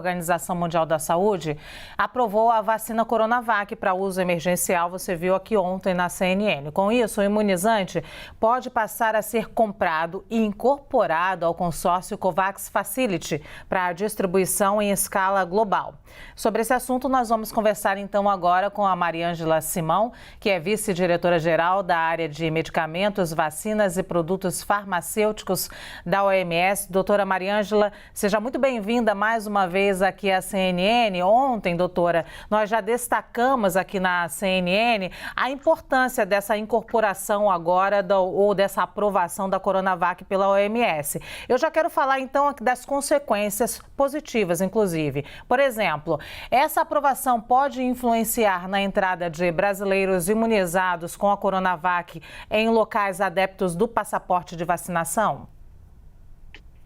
A Organização Mundial da Saúde aprovou a vacina Coronavac para uso emergencial, você viu aqui ontem na CNN. Com isso, o imunizante pode passar a ser comprado e incorporado ao consórcio COVAX Facility para a distribuição em escala global. Sobre esse assunto, nós vamos conversar então agora com a Mariângela Simão, que é vice-diretora-geral da área de medicamentos, vacinas e produtos farmacêuticos da OMS. Doutora Mariângela, seja muito bem-vinda mais uma vez aqui à CNN. Ontem, doutora, nós já destacamos aqui na CNN a importância dessa incorporação agora ou dessa aprovação da Coronavac pela OMS. Eu já quero falar então das consequências positivas, inclusive. Por exemplo, essa aprovação pode influenciar na entrada de brasileiros imunizados com a Coronavac em locais adeptos do passaporte de vacinação?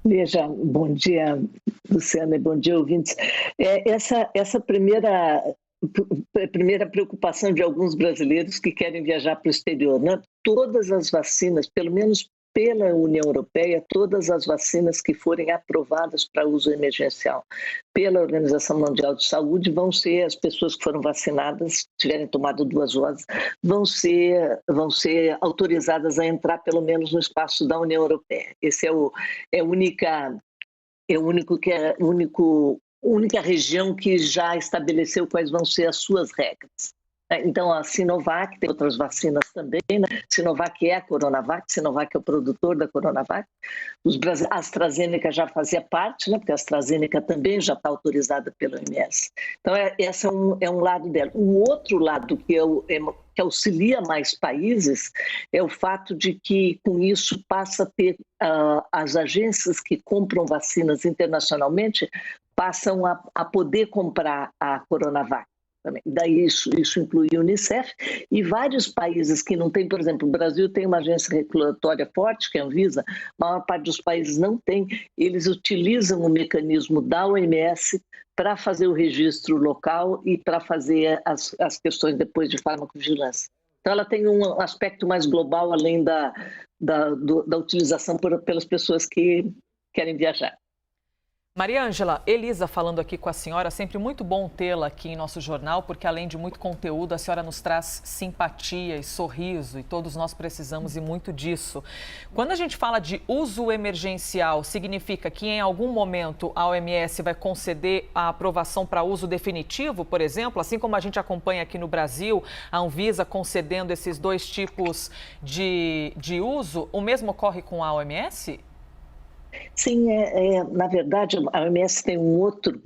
Veja, bom dia, Luciana, e bom dia, ouvintes. Essa primeira preocupação de alguns brasileiros que querem viajar para o exterior, né? Todas as vacinas, pelo menos pela União Europeia, todas as vacinas que forem aprovadas para uso emergencial pela Organização Mundial de Saúde vão ser, as pessoas que foram vacinadas, tiverem tomado 2 doses, vão ser autorizadas a entrar pelo menos no espaço da União Europeia. Esse é a única região que já estabeleceu quais vão ser as suas regras. Então, a Sinovac, tem outras vacinas também, né? Sinovac é a Coronavac, Sinovac é o produtor da Coronavac. A AstraZeneca já fazia parte, né? Porque a AstraZeneca também já está autorizada pela OMS. Então, esse é um lado dela. O outro lado que auxilia mais países é o fato de que, com isso, passa a ter as agências que compram vacinas internacionalmente passam a poder comprar a Coronavac. Daí isso inclui a Unicef e vários países que não têm, por exemplo, o Brasil tem uma agência regulatória forte, que é a Anvisa, a maior parte dos países não tem, eles utilizam o mecanismo da OMS para fazer o registro local e para fazer as questões depois de farmacovigilância. Então ela tem um aspecto mais global, além da utilização pelas pessoas que querem viajar. Mariângela, Elisa falando aqui com a senhora, sempre muito bom tê-la aqui em nosso jornal, porque além de muito conteúdo, a senhora nos traz simpatia e sorriso, e todos nós precisamos e muito disso. Quando a gente fala de uso emergencial, significa que em algum momento a OMS vai conceder a aprovação para uso definitivo, por exemplo, assim como a gente acompanha aqui no Brasil, a Anvisa concedendo esses 2 tipos de uso, o mesmo ocorre com a OMS? Sim, na verdade, a OMS tem um outro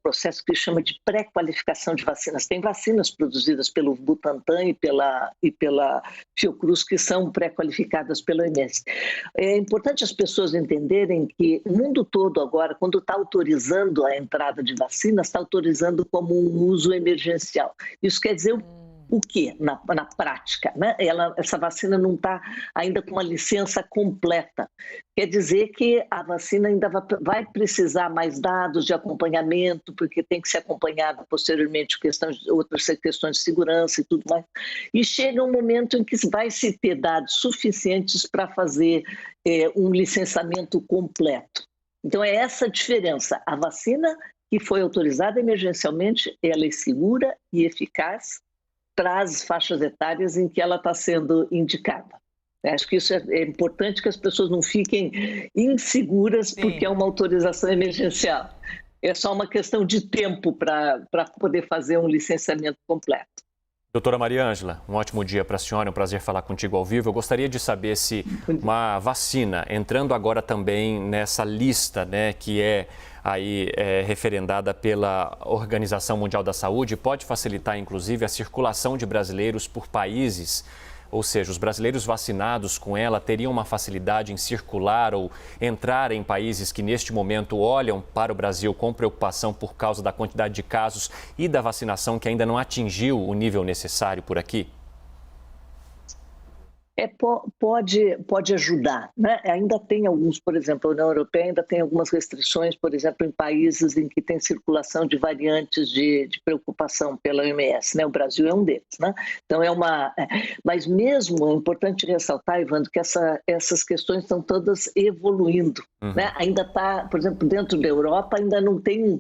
processo que chama de pré-qualificação de vacinas. Tem vacinas produzidas pelo Butantan e pela Fiocruz que são pré-qualificadas pela OMS. É importante as pessoas entenderem que o mundo todo agora, quando está autorizando a entrada de vacinas, está autorizando como um uso emergencial. Isso quer dizer o quê na prática? Né? Essa vacina não está ainda com uma licença completa. Quer dizer que a vacina ainda vai precisar mais dados de acompanhamento, porque tem que ser acompanhada posteriormente outras questões de segurança e tudo mais. E chega um momento em que vai se ter dados suficientes para fazer um licenciamento completo. Então é essa a diferença. A vacina que foi autorizada emergencialmente, ela é segura e eficaz para as faixas etárias em que ela está sendo indicada. Acho que isso é importante, que as pessoas não fiquem inseguras porque é uma autorização emergencial. É só uma questão de tempo para poder fazer um licenciamento completo. Doutora Mariângela, um ótimo dia para a senhora, é um prazer falar contigo ao vivo. Eu gostaria de saber se uma vacina, entrando agora também nessa lista, né, que é referendada pela Organização Mundial da Saúde, pode facilitar, inclusive, a circulação de brasileiros por países. Ou seja, os brasileiros vacinados com ela teriam uma facilidade em circular ou entrar em países que neste momento olham para o Brasil com preocupação por causa da quantidade de casos e da vacinação que ainda não atingiu o nível necessário por aqui? Pode ajudar, né? Ainda tem alguns, por exemplo, a União Europeia ainda tem algumas restrições, por exemplo, em países em que tem circulação de variantes de preocupação pela OMS, né? O Brasil é um deles, né? Então mas mesmo é importante ressaltar, Evandro, que essas questões estão todas evoluindo, né? Ainda está, por exemplo, dentro da Europa ainda não tem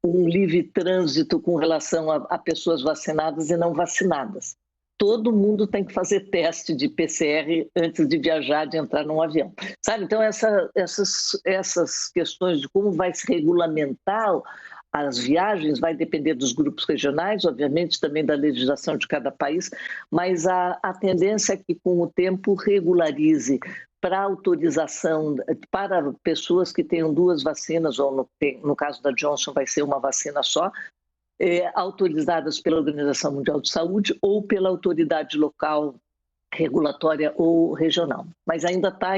um livre trânsito com relação a pessoas vacinadas e não vacinadas. Todo mundo tem que fazer teste de PCR antes de viajar, de entrar num avião, sabe? Então, essas questões de como vai se regulamentar as viagens vai depender dos grupos regionais, obviamente, também da legislação de cada país, mas a tendência é que, com o tempo, regularize para autorização para pessoas que tenham 2 vacinas, ou no caso da Johnson vai ser uma vacina só, autorizadas pela Organização Mundial de Saúde ou pela autoridade local, regulatória ou regional. Mas ainda está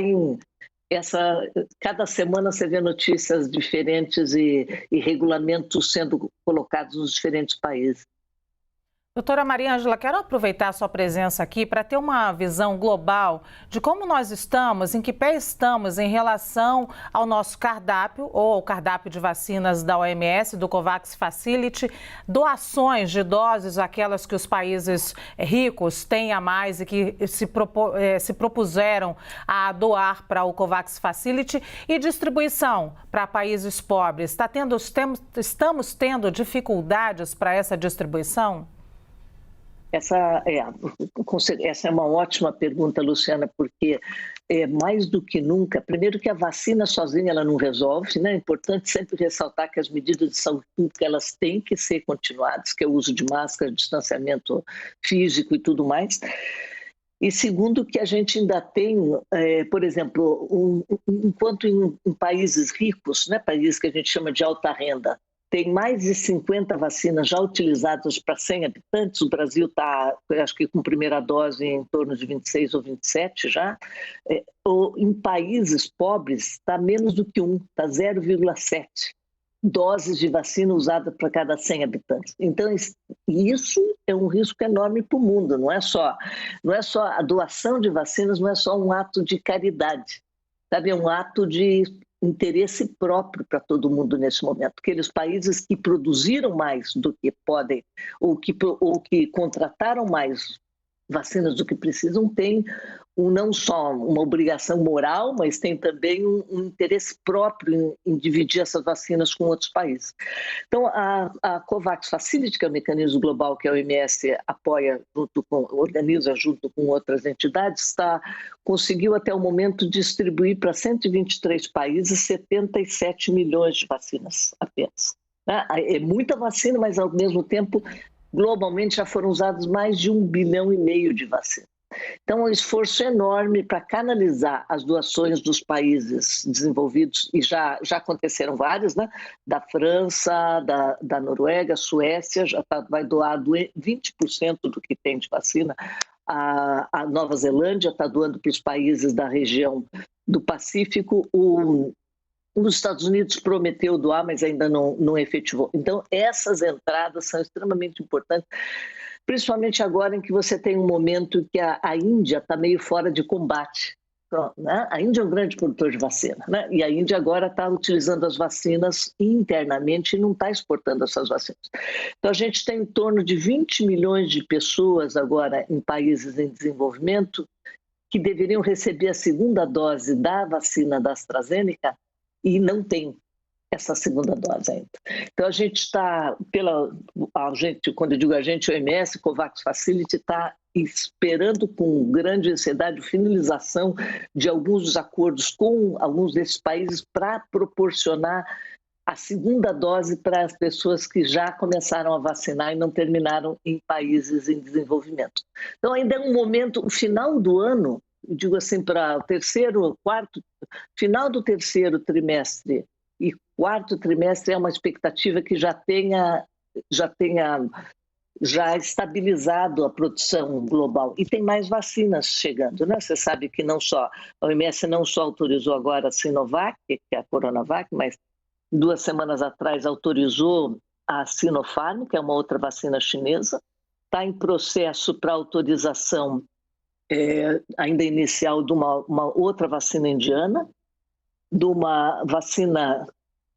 cada semana você vê notícias diferentes e regulamentos sendo colocados nos diferentes países. Doutora Maria Ângela, quero aproveitar a sua presença aqui para ter uma visão global de como nós estamos, em que pé estamos em relação ao nosso cardápio, ou ao cardápio de vacinas da OMS, do COVAX Facility, doações de doses, aquelas que os países ricos têm a mais e que se propuseram a doar para o COVAX Facility, e distribuição para países pobres. Estamos tendo dificuldades para essa distribuição? Essa é uma ótima pergunta, Luciana, porque mais do que nunca, primeiro que a vacina sozinha ela não resolve, né? É importante sempre ressaltar que as medidas de saúde pública elas têm que ser continuadas, que é o uso de máscara, distanciamento físico e tudo mais. E segundo que a gente ainda tem, por exemplo, enquanto em países ricos, né, países que a gente chama de alta renda, tem mais de 50 vacinas já utilizadas para 100 habitantes. O Brasil está, acho que com primeira dose em torno de 26 ou 27 já. Em países pobres está menos do que está 0,7 doses de vacina usada para cada 100 habitantes. Então, isso é um risco enorme para o mundo. Não é só a doação de vacinas, não é só um ato de caridade, sabe? É um ato de interesse próprio para todo mundo nesse momento. Aqueles países que produziram mais do que podem ou que contrataram mais vacinas do que precisam têm não só uma obrigação moral, mas tem também um interesse próprio em dividir essas vacinas com outros países. Então, a COVAX Facility, que é o mecanismo global que a OMS apoia, organiza junto com outras entidades, conseguiu até o momento distribuir para 123 países 77 milhões de vacinas apenas. É muita vacina, mas ao mesmo tempo, globalmente já foram usados mais de 1,5 bilhão de vacinas. Então, um esforço enorme para canalizar as doações dos países desenvolvidos, e já aconteceram vários, né? Da França, da Noruega, Suécia, vai doar 20% do que tem de vacina. A Nova Zelândia está doando para os países da região do Pacífico. Os Estados Unidos prometeu doar, mas ainda não efetivou. Então, essas entradas são extremamente importantes, principalmente agora em que você tem um momento que a Índia está meio fora de combate. Né? A Índia é um grande produtor de vacina, né? E a Índia agora está utilizando as vacinas internamente e não está exportando essas vacinas. Então, a gente tem em torno de 20 milhões de pessoas agora em países em desenvolvimento que deveriam receber a segunda dose da vacina da AstraZeneca e não tem essa segunda dose ainda. Então, a gente está, quando eu digo a gente, o OMS, COVAX Facility, está esperando com grande ansiedade a finalização de alguns dos acordos com alguns desses países para proporcionar a segunda dose para as pessoas que já começaram a vacinar e não terminaram em países em desenvolvimento. Então, ainda é um momento, o final do ano, eu digo assim, para o final do terceiro trimestre e quarto trimestre é uma expectativa que já tenha estabilizado a produção global. E tem mais vacinas chegando, né? Você sabe que a OMS não só autorizou agora a Sinovac, que é a Coronavac, mas 2 semanas atrás autorizou a Sinopharm, que é uma outra vacina chinesa. Está em processo para autorização ainda inicial de uma outra vacina indiana, de uma vacina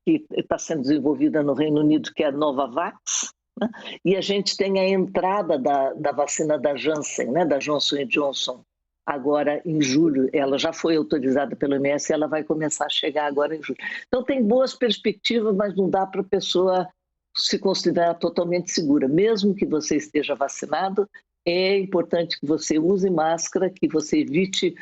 que está sendo desenvolvida no Reino Unido, que é a Novavax, né? E a gente tem a entrada da vacina da Janssen, né? Da Johnson & Johnson, agora em julho. Ela já foi autorizada pelo OMS e ela vai começar a chegar agora em julho. Então tem boas perspectivas, mas não dá para a pessoa se considerar totalmente segura. Mesmo que você esteja vacinado, é importante que você use máscara, que você evite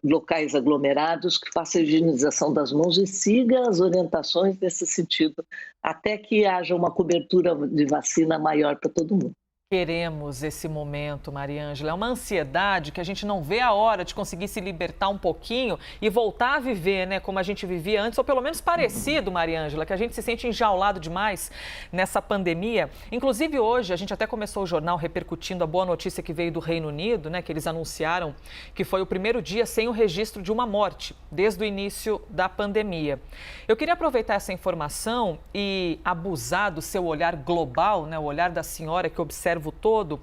locais aglomerados, que faça a higienização das mãos e siga as orientações nesse sentido, até que haja uma cobertura de vacina maior para todo mundo. Queremos esse momento, Mariângela. É uma ansiedade que a gente não vê a hora de conseguir se libertar um pouquinho e voltar a viver, né, como a gente vivia antes, ou pelo menos parecido, Mariângela, que a gente se sente enjaulado demais nessa pandemia. Inclusive hoje, a gente até começou o jornal repercutindo a boa notícia que veio do Reino Unido, né, que eles anunciaram que foi o primeiro dia sem o registro de uma morte, desde o início da pandemia. Eu queria aproveitar essa informação e abusar do seu olhar global, né, o olhar da senhora que observa o todo,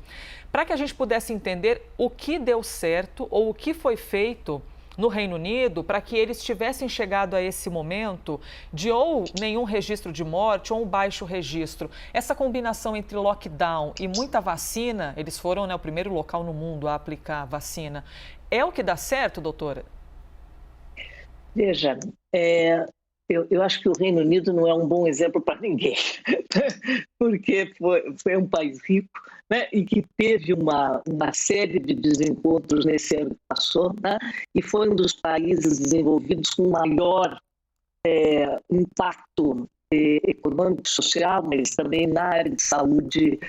para que a gente pudesse entender o que deu certo ou o que foi feito no Reino Unido para que eles tivessem chegado a esse momento de ou nenhum registro de morte ou um baixo registro. Essa combinação entre lockdown e muita vacina, eles foram, né, o primeiro local no mundo a aplicar vacina. É o que dá certo, doutora? Veja, eu acho que o Reino Unido não é um bom exemplo para ninguém, porque foi um país rico, né, e que teve uma série de desencontros nesse ano que passou, né, e foi um dos países desenvolvidos com maior impacto econômico e social, mas também na área de saúde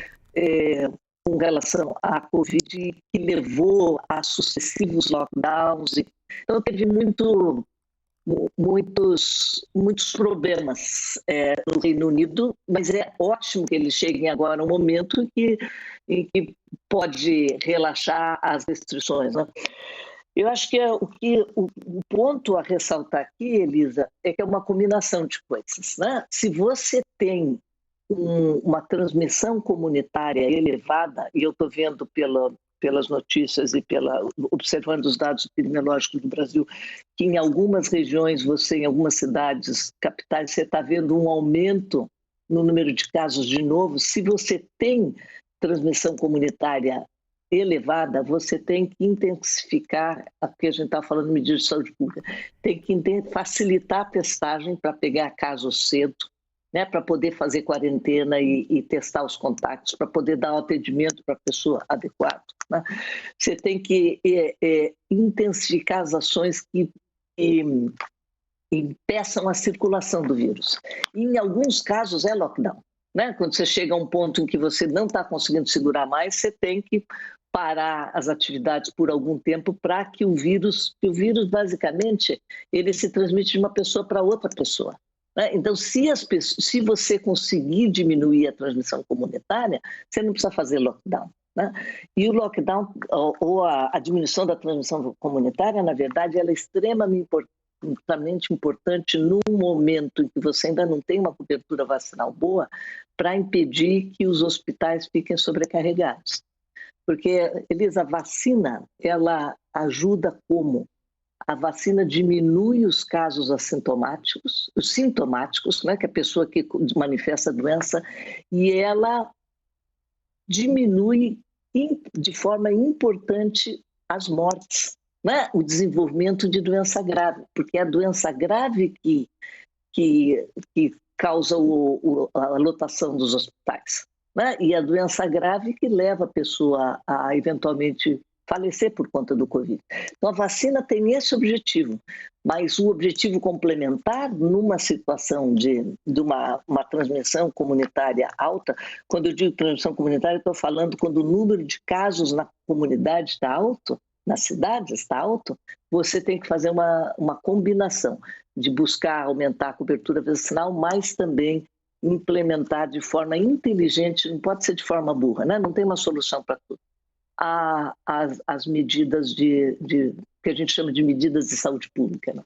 com relação à Covid, que levou a sucessivos lockdowns. Então teve muitos problemas no Reino Unido, mas é ótimo que eles cheguem agora a um momento em que pode relaxar as restrições, né? Eu acho que o ponto a ressaltar aqui, Elisa, é que é uma combinação de coisas, né? Se você tem uma transmissão comunitária elevada, e eu estou vendo pelas notícias e observando os dados epidemiológicos do Brasil, que em algumas regiões, em algumas cidades, capitais, você está vendo um aumento no número de casos de novo. Se você tem transmissão comunitária elevada, você tem que intensificar, porque a gente está falando de medidas de saúde pública, tem que facilitar a testagem para pegar casos cedo, né, para poder fazer quarentena e testar os contatos, para poder dar o atendimento para a pessoa adequado, né? Você tem que intensificar as ações que impeçam a circulação do vírus. E, em alguns casos é lockdown, né? Quando você chega a um ponto em que você não está conseguindo segurar mais, você tem que parar as atividades por algum tempo para que o vírus basicamente, ele se transmite de uma pessoa para outra pessoa. Então, se você conseguir diminuir a transmissão comunitária, você não precisa fazer lockdown, né? E o lockdown, ou a diminuição da transmissão comunitária, na verdade, ela é extremamente importante num momento em que você ainda não tem uma cobertura vacinal boa, para impedir que os hospitais fiquem sobrecarregados. Porque, Elisa, a vacina, ela ajuda como? A vacina diminui os casos assintomáticos, os sintomáticos, né, que é a pessoa que manifesta a doença, e ela diminui de forma importante as mortes, né, o desenvolvimento de doença grave, porque é a doença grave que causa a lotação dos hospitais, né, e a doença grave que leva a pessoa a eventualmente falecer por conta do Covid. Então, a vacina tem esse objetivo, mas o objetivo complementar, numa situação de uma transmissão comunitária alta, quando eu digo transmissão comunitária, estou falando quando o número de casos na comunidade está alto, nas cidades está alto, você tem que fazer uma combinação de buscar aumentar a cobertura vacinal, mas também implementar de forma inteligente, não pode ser de forma burra, né? Não tem uma solução para tudo. As medidas que a gente chama de medidas de saúde pública, né?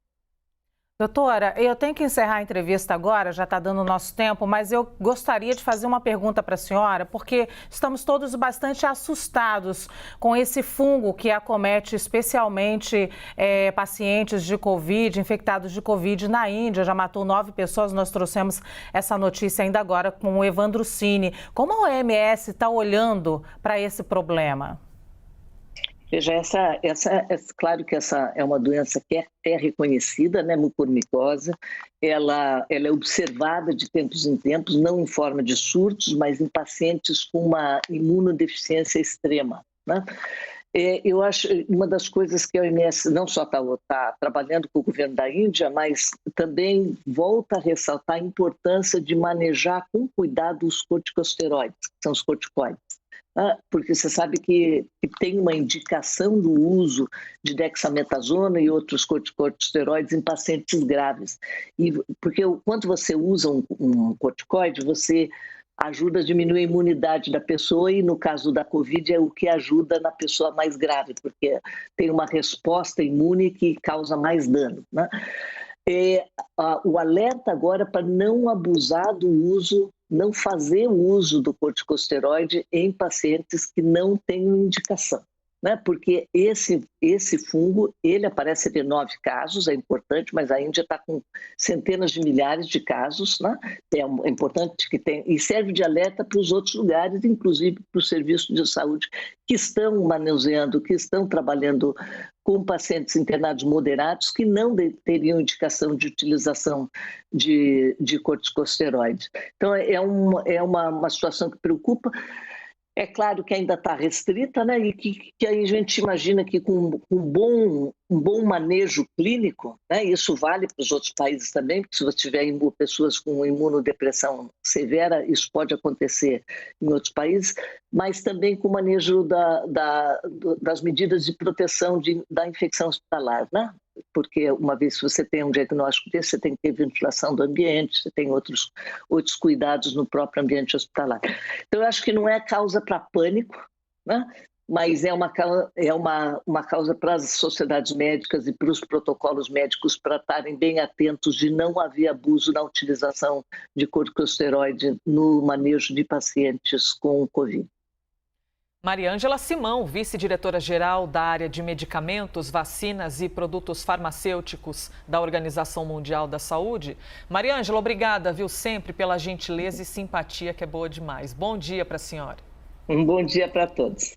Doutora, eu tenho que encerrar a entrevista agora, já está dando o nosso tempo, mas eu gostaria de fazer uma pergunta para a senhora, porque estamos todos bastante assustados com esse fungo que acomete especialmente pacientes de Covid, infectados de Covid na Índia. Já matou 9 pessoas, nós trouxemos essa notícia ainda agora com o Evandro Cini. Como a OMS está olhando para esse problema? Veja, claro que essa é uma doença que é reconhecida, né, mucormicose, ela é observada de tempos em tempos, não em forma de surtos, mas em pacientes com uma imunodeficiência extrema, né? Eu acho uma das coisas que a OMS não só está trabalhando com o governo da Índia, mas também volta a ressaltar a importância de manejar com cuidado os corticosteroides, que são os corticoides. Porque você sabe que tem uma indicação do uso de dexametasona e outros corticosteroides em pacientes graves. Porque quando você usa um corticoide, você ajuda a diminuir a imunidade da pessoa e, no caso da Covid, é o que ajuda na pessoa mais grave, porque tem uma resposta imune que causa mais dano, né? O alerta agora para não abusar do uso, não fazer o uso do corticosteroide em pacientes que não têm indicação, né? Porque esse fungo, ele aparece em 9 casos, é importante, mas a Índia está com centenas de milhares de casos, né? É importante que tenha, e serve de alerta para os outros lugares, inclusive para os serviços de saúde que estão manuseando, que estão trabalhando com pacientes internados moderados que não teriam indicação de utilização de corticosteroides. Então, é uma situação que preocupa. É claro que ainda está restrita, né? E que a gente imagina que com um bom manejo clínico, né? Isso vale para os outros países também, porque se você tiver pessoas com imunodepressão severa, isso pode acontecer em outros países, mas também com o manejo das medidas de proteção da infecção hospitalar, né? Porque uma vez que você tem um diagnóstico desse, você tem que ter ventilação do ambiente, você tem outros cuidados no próprio ambiente hospitalar. Então, eu acho que não é causa para pânico, né? Mas é uma causa para as sociedades médicas e para os protocolos médicos para estarem bem atentos de não haver abuso na utilização de corticosteroide no manejo de pacientes com Covid. Mariângela Simão, vice-diretora-geral da área de medicamentos, vacinas e produtos farmacêuticos da Organização Mundial da Saúde. Mariângela, obrigada, viu, sempre pela gentileza e simpatia, que é boa demais. Bom dia para a senhora. Um bom dia para todos.